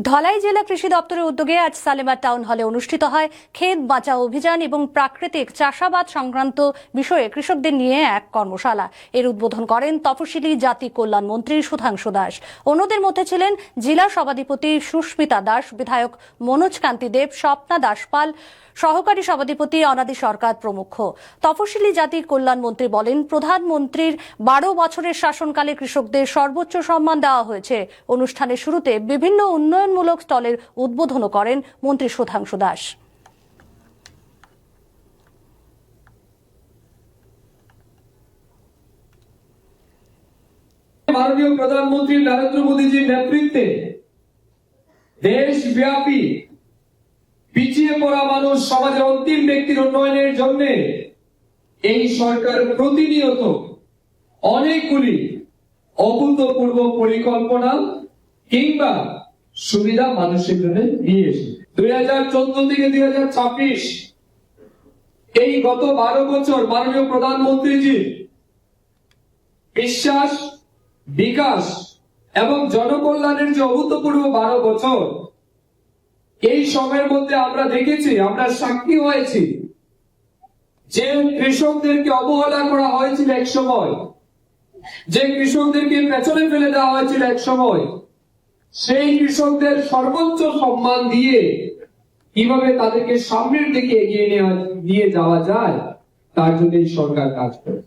ধলাই জেলা কৃষি দপ্তরের উদ্যোগে আজ সালেমার টাউন হলে অনুষ্ঠিত হয় ক্ষেত বাঁচাও অভিযান এবং প্রাকৃতিক চাষাবাদ সংক্রান্ত বিষয়ে কৃষকদের নিয়ে এক কর্মশালা। এর উদ্বোধন করেন তফসিলি জাতি কল্যাণ মন্ত্রী সুধাংশু দাস। অন্যদের মধ্যে ছিলেন জেলা সভাধিপতি সুস্মিতা দাস, বিধায়ক মনোজ কান্তি দেব, স্বপ্না দাসপাল, সহকারী সভাধিপতি অনাদি সরকার প্রমুখ। তফসিলি জাতি কল্যাণ মন্ত্রী বলেন, প্রধানমন্ত্রীর 12 বছরের শাসনকালে কৃষকদের সর্বোচ্চ সম্মান দেওয়া হয়েছে। অনুষ্ঠানের শুরুতে বিভিন্ন উন্নয়নমূলক স্টলের উদ্বোধনও করেন মন্ত্রী সুধাংশু দাস। মাননীয় প্রধানমন্ত্রী নরেন্দ্র মোদীজির নেতৃত্বে দেশব্যাপী পিছিয়ে পড়া মানুষ, সমাজের অন্তিম ব্যক্তির উন্নয়নের জন্য এই সরকার প্রতিনিয়ত অনেকগুলি অভূতপূর্ব পরিকল্পনা কিংবা সুবিধা মানুষের জন্য নিয়ে এসেছে। 2014 থেকে 2026 এই গত 12 বছর মাননীয় প্রধানমন্ত্রীজির বিশ্বাস, বিকাশ এবং জনকল্যাণের যে অভূতপূর্ব 12 বছর, এই সময়ের মধ্যে আমরা দেখেছি, আমরা সাক্ষী হয়েছি যে কৃষকদেরকে অবহেলা করা হয়েছিল এক সময়, যে কৃষকদেরকে পেছনে ফেলে দেওয়া হয়েছিল এক সময়, সেই কৃষকদের সর্বোচ্চ সম্মান দিয়ে কিভাবে তাদেরকে সামনের দিকে এগিয়ে নিয়ে যাওয়া যায় তার জন্য এই সরকার কাজ করে।